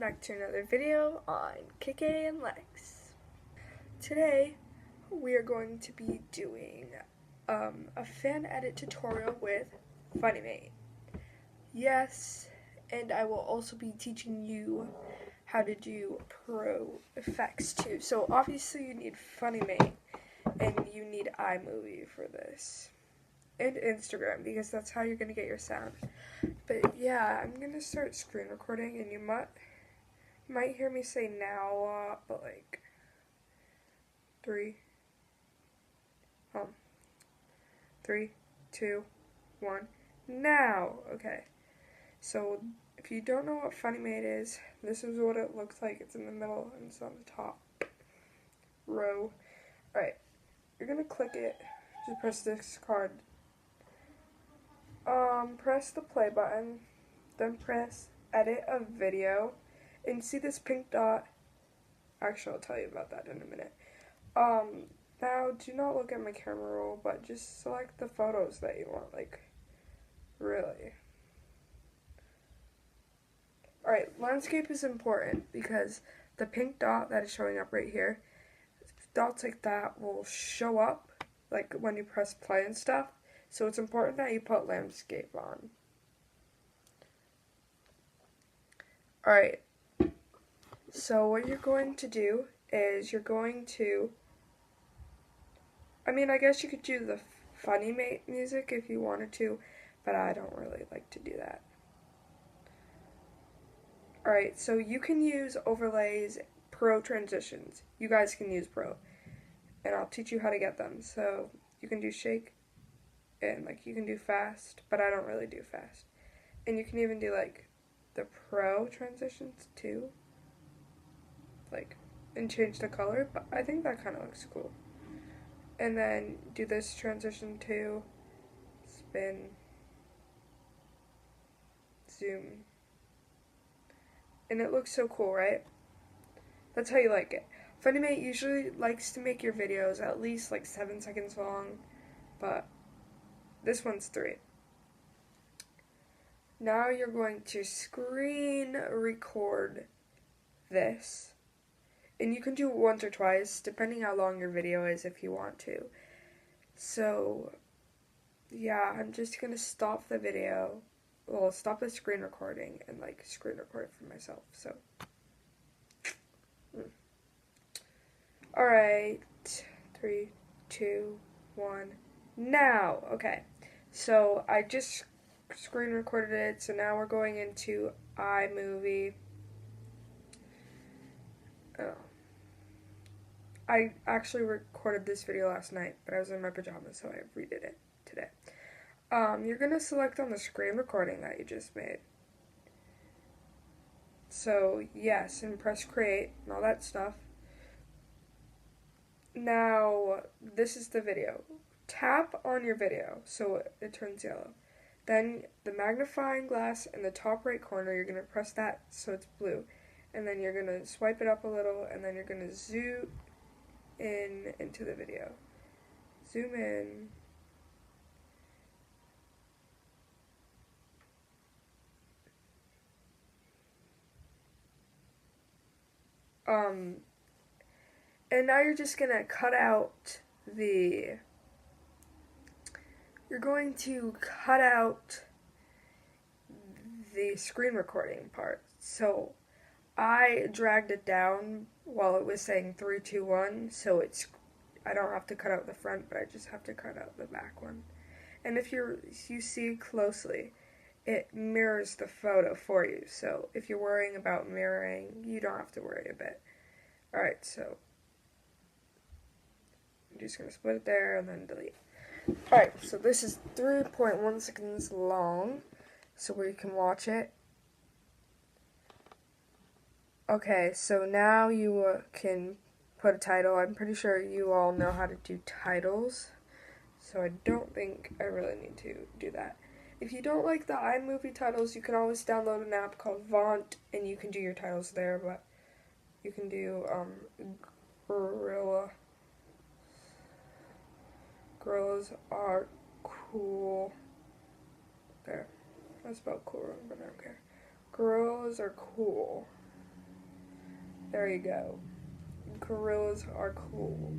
back to another video on KK and Lex. Today we are going to be doing a fan edit tutorial with FUNIMATE. Yes, and I will also be teaching you how to do pro effects too. So obviously you need FUNIMATE and you need iMovie for this. And Instagram, because that's how you're going to get your sound. But yeah, I'm going to start screen recording, and you might hear me say now a lot, but like 3, 2, 1, now. Okay, so if you don't know what FUNIMATE is, this is what it looks like. It's in the middle and it's on the top row. Alright, you're going to click it, just press this card. Press the play button, then press edit a video, and see this pink dot. Actually, I'll tell you about that in a minute. Now do not look at my camera roll, but just select the photos that you want, like, really. Alright, landscape is important because the pink dot that is showing up right here, dots like that will show up, like, when you press play and stuff. So it's important that you put landscape on. Alright, so what you're going to do is you're going to, I guess you could do the FUNIMATE music if you wanted to, but I don't really like to do that. Alright, so you can use overlays, pro transitions. You guys can use pro, and I'll teach you how to get them. So you can do shake, and like you can do fast, but I don't really do fast. And you can even do like the pro transitions too, like, and change the color, but I think that kind of looks cool. And then do this transition too, spin, zoom, and it looks so cool, right? That's how you like it. FUNIMATE usually likes to make your videos at least like 7 seconds long, but this one's 3. Now you're going to screen record this. And you can do it once or twice, depending how long your video is if you want to. So, yeah, I'm just going to stop the video. Well, stop the screen recording and, like, screen record it for myself. So, Alright. 3, 2, 1, now. Okay. So I just screen recorded it, so now we're going into iMovie. Oh. I actually recorded this video last night, but I was in my pajamas, so I redid it today. You're going to select on the screen recording that you just made. So, yes, and press create and all that stuff. Now, this is the video. Tap on your video so it turns yellow. Then the magnifying glass in the top right corner, you're going to press that so it's blue. And then you're going to swipe it up a little, and then you're going to zoom in into the video. Zoom in. And now you're just going to cut out the screen recording part. So I dragged it down while it was saying 3, 2, 1, so I don't have to cut out the front, but I just have to cut out the back one. And if you see closely, it mirrors the photo for you. So if you're worrying about mirroring, you don't have to worry a bit. Alright, so I'm just going to split it there and then delete. Alright, so this is 3.1 seconds long, so where you can watch it. Okay, so now you can put a title. I'm pretty sure you all know how to do titles, so I don't think I really need to do that. If you don't like the iMovie titles, you can always download an app called Font, and you can do your titles there, but you can do Gorillas are cool. There. I spelled cool wrong, but I don't care. Gorillas are cool. There you go. Gorillas are cool.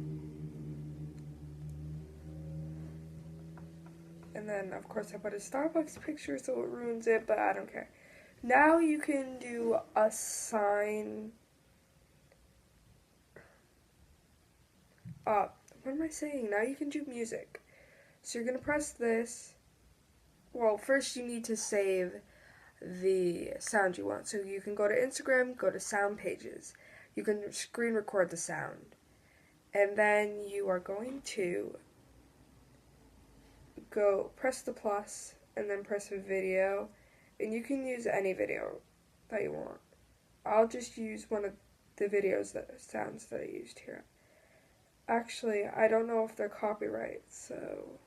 And then, of course, I put a Starbucks picture so it ruins it, but I don't care. Now you can do a sign. What am I saying? Now you can do music. So you're going to press this. Well, first you need to save the sound you want. So you can go to Instagram, go to sound pages. You can screen record the sound. And then you are going to go press the plus and then press a video. And you can use any video that you want. I'll just use one of the sounds that I used here. Actually, I don't know if they're copyright, so.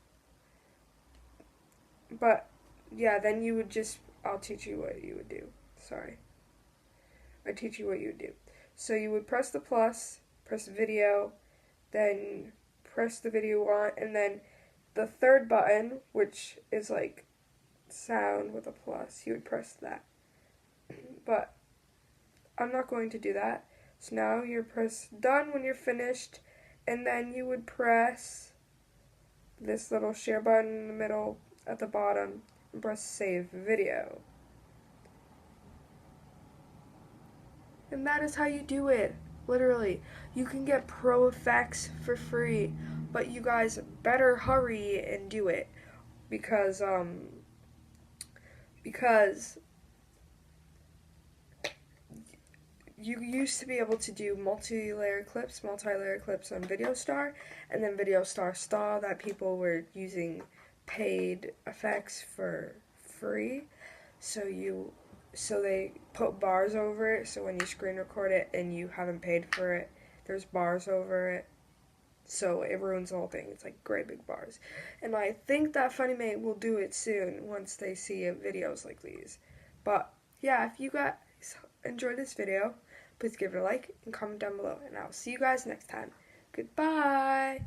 But, yeah, then you would I'll teach you what you would do. Sorry. I teach you what you would do. So you would press the plus, press video, then press the video you want, and then the third button, which is like sound with a plus, you would press that. But I'm not going to do that. So now you press done when you're finished, and then you would press this little share button in the middle at the bottom and press save video. And that is how you do it. Literally. You can get pro effects for free, but you guys better hurry and do it because you used to be able to do multi-layer clips on VideoStar, and then VideoStar saw that people were using paid effects for free, so they put bars over it, so when you screen record it and you haven't paid for it, there's bars over it, so it ruins the whole thing. It's like great big bars. And I think that FUNIMATE will do it soon once they see videos like these. But yeah, if you guys enjoyed this video, please give it a like and comment down below, and I'll see you guys next time. Goodbye!